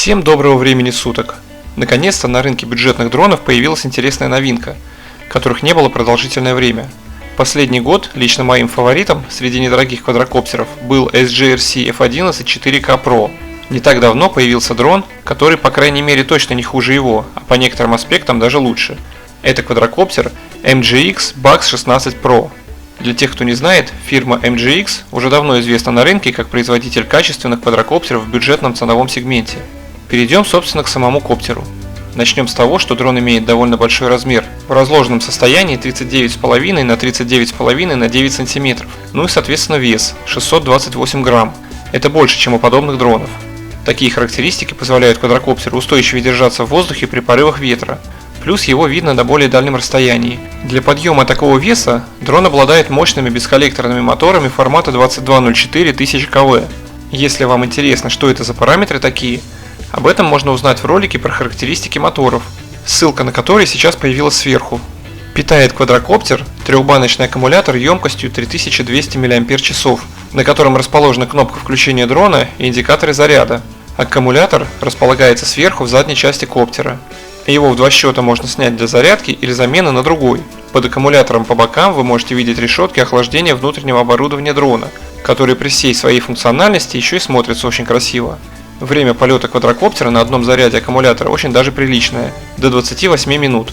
Всем доброго времени суток! Наконец-то на рынке бюджетных дронов появилась интересная новинка, которых не было продолжительное время. Последний год лично моим фаворитом среди недорогих квадрокоптеров был SGRC F11 4K Pro. Не так давно появился дрон, который по крайней мере точно не хуже его, а по некоторым аспектам даже лучше. Это квадрокоптер MGX Bugs 16 Pro. Для тех, кто не знает, фирма MGX уже давно известна на рынке как производитель качественных квадрокоптеров в бюджетном ценовом сегменте. Перейдем, собственно, к самому коптеру. Начнем с того, что дрон имеет довольно большой размер, в разложенном состоянии 39,5 на 39,5 на 9 см, ну и соответственно вес 628 грамм. Это больше, чем у подобных дронов. Такие характеристики позволяют квадрокоптеру устойчиво держаться в воздухе при порывах ветра, плюс его видно на более дальнем расстоянии. Для подъема такого веса дрон обладает мощными бесколлекторными моторами формата 2204 1000 КВ. Если вам интересно, что это за параметры такие, об этом можно узнать в ролике про характеристики моторов, ссылка на который сейчас появилась сверху. Питает квадрокоптер трехбаночный аккумулятор емкостью 3200 мАч, на котором расположена кнопка включения дрона и индикаторы заряда. Аккумулятор располагается сверху в задней части коптера. Его в два счета можно снять для зарядки или замены на другой. Под аккумулятором по бокам вы можете видеть решетки охлаждения внутреннего оборудования дрона, которые при всей своей функциональности еще и смотрятся очень красиво. Время полета квадрокоптера на одном заряде аккумулятора очень даже приличное, до 28 минут.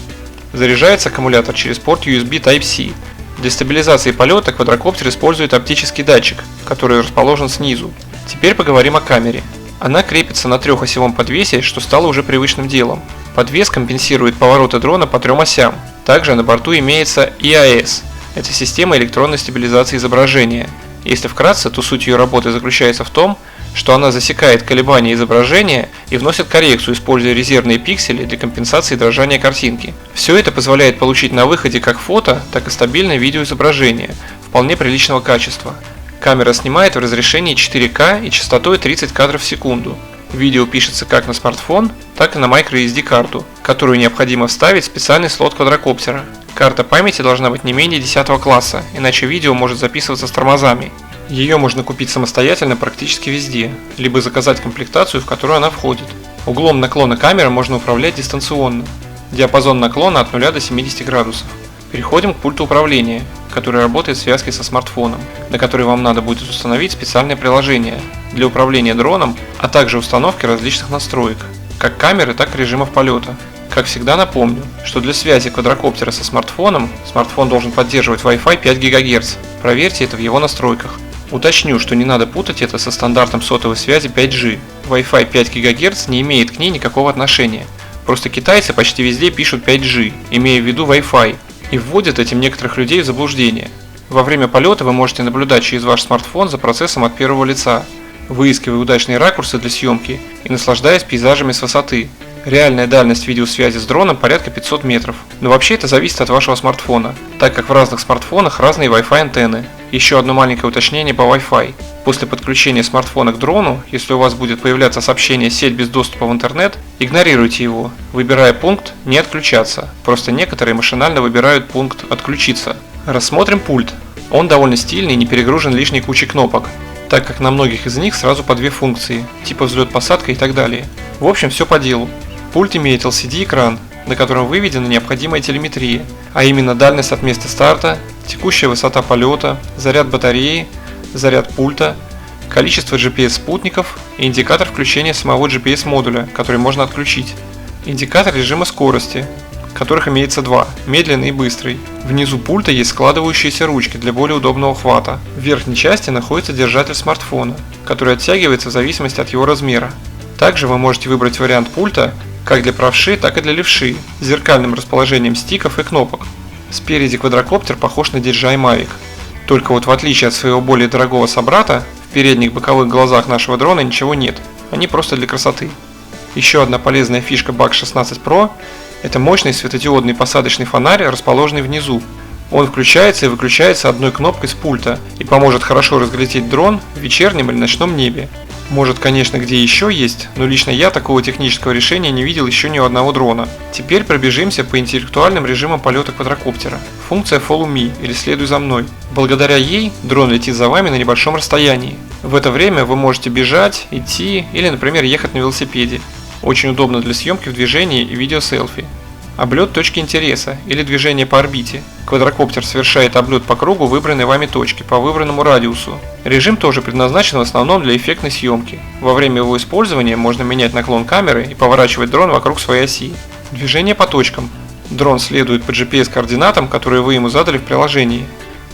Заряжается аккумулятор через порт USB Type-C. Для стабилизации полета квадрокоптер использует оптический датчик, который расположен снизу. Теперь поговорим о камере. Она крепится на трехосевом подвесе, что стало уже привычным делом. Подвес компенсирует повороты дрона по трем осям. Также на борту имеется EAS – это система электронной стабилизации изображения. Если вкратце, то суть ее работы заключается в том, что она засекает колебания изображения и вносит коррекцию, используя резервные пиксели для компенсации дрожания картинки. Все это позволяет получить на выходе как фото, так и стабильное видеоизображение вполне приличного качества. Камера снимает в разрешении 4К и частотой 30 кадров в секунду. Видео пишется как на смартфон, так и на microSD карту, которую необходимо вставить в специальный слот квадрокоптера. Карта памяти должна быть не менее 10 класса, иначе видео может записываться с тормозами. Ее можно купить самостоятельно практически везде, либо заказать комплектацию, в которую она входит. Углом наклона камеры можно управлять дистанционно. Диапазон наклона от 0 до 70 градусов. Переходим к пульту управления, который работает в связке со смартфоном, на который вам надо будет установить специальное приложение для управления дроном, а также установки различных настроек, как камеры, так и режимов полета. Как всегда напомню, что для связи квадрокоптера со смартфоном, смартфон должен поддерживать Wi-Fi 5 ГГц. Проверьте это в его настройках. Уточню, что не надо путать это со стандартом сотовой связи 5G. Wi-Fi 5 ГГц не имеет к ней никакого отношения. Просто китайцы почти везде пишут 5G, имея в виду Wi-Fi, и вводят этим некоторых людей в заблуждение. Во время полета вы можете наблюдать через ваш смартфон за процессом от первого лица, выискивая удачные ракурсы для съемки и наслаждаясь пейзажами с высоты. Реальная дальность видеосвязи с дроном порядка 500 метров. Но вообще это зависит от вашего смартфона, так как в разных смартфонах разные Wi-Fi антенны. Еще одно маленькое уточнение по Wi-Fi. После подключения смартфона к дрону, если у вас будет появляться сообщение «Сеть без доступа в интернет», игнорируйте его, выбирая пункт «Не отключаться». Просто некоторые машинально выбирают пункт «Отключиться». Рассмотрим пульт. Он довольно стильный и не перегружен лишней кучей кнопок, так как на многих из них сразу по две функции, типа взлет-посадка и так далее. В общем, все по делу. Пульт имеет LCD-экран, на котором выведена необходимая телеметрия, а именно дальность от места старта, текущая высота полета, заряд батареи, заряд пульта, количество GPS-спутников и индикатор включения самого GPS-модуля, который можно отключить. Индикатор режима скорости, которых имеется два – медленный и быстрый. Внизу пульта есть складывающиеся ручки для более удобного хвата. В верхней части находится держатель смартфона, который оттягивается в зависимости от его размера. Также вы можете выбрать вариант пульта как для правши, так и для левши, с зеркальным расположением стиков и кнопок. Спереди квадрокоптер похож на DJI Mavic. Только вот в отличие от своего более дорогого собрата, в передних боковых глазах нашего дрона ничего нет, они просто для красоты. Еще одна полезная фишка Bugs 16 Pro – это мощный светодиодный посадочный фонарь, расположенный внизу. Он включается и выключается одной кнопкой с пульта и поможет хорошо разглядеть дрон в вечернем или ночном небе. Может, конечно, где еще есть, но лично я такого технического решения не видел еще ни у одного дрона. Теперь пробежимся по интеллектуальным режимам полета квадрокоптера. Функция Follow Me или Следуй за мной. Благодаря ей дрон летит за вами на небольшом расстоянии. В это время вы можете бежать, идти или, например, ехать на велосипеде. Очень удобно для съемки в движении и видеоселфи. Облет точки интереса или движение по орбите. Квадрокоптер совершает облет по кругу выбранной вами точки по выбранному радиусу. Режим тоже предназначен в основном для эффектной съемки. Во время его использования можно менять наклон камеры и поворачивать дрон вокруг своей оси. Движение по точкам. Дрон следует по GPS-координатам, которые вы ему задали в приложении.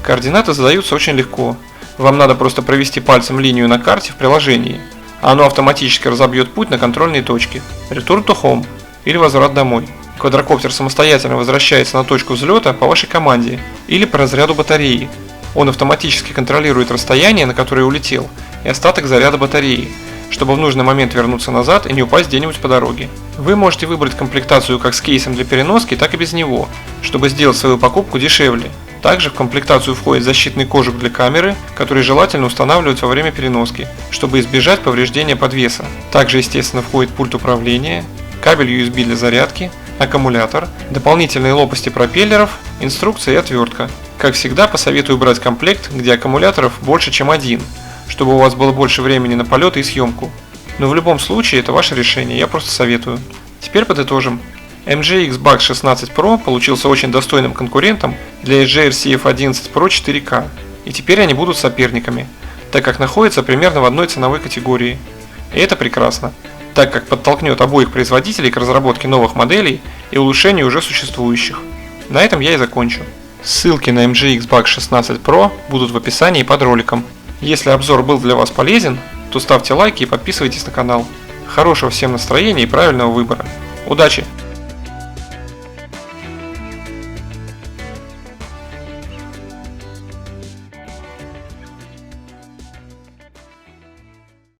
Координаты задаются очень легко. Вам надо просто провести пальцем линию на карте в приложении. Оно автоматически разобьет путь на контрольные точки. Return to home или возврат домой. Квадрокоптер самостоятельно возвращается на точку взлета по вашей команде или по разряду батареи. Он автоматически контролирует расстояние, на которое улетел, и остаток заряда батареи, чтобы в нужный момент вернуться назад и не упасть где-нибудь по дороге. Вы можете выбрать комплектацию как с кейсом для переноски, так и без него, чтобы сделать свою покупку дешевле. Также в комплектацию входит защитный кожух для камеры, который желательно устанавливать во время переноски, чтобы избежать повреждения подвеса. Также, естественно, входит пульт управления, кабель USB для зарядки, аккумулятор, дополнительные лопасти пропеллеров, инструкция и отвертка. Как всегда, посоветую брать комплект, где аккумуляторов больше, чем один, чтобы у вас было больше времени на полеты и съемку. Но в любом случае это ваше решение, я просто советую. Теперь подытожим. MG Xbox 16 Pro получился очень достойным конкурентом для SG RCF 11 Pro 4K, и теперь они будут соперниками, так как находятся примерно в одной ценовой категории. И это прекрасно, так как подтолкнет обоих производителей к разработке новых моделей и улучшению уже существующих. На этом я и закончу. Ссылки на MG Xbox 16 Pro будут в описании под роликом. Если обзор был для вас полезен, то ставьте лайки и подписывайтесь на канал. Хорошего всем настроения и правильного выбора. Удачи!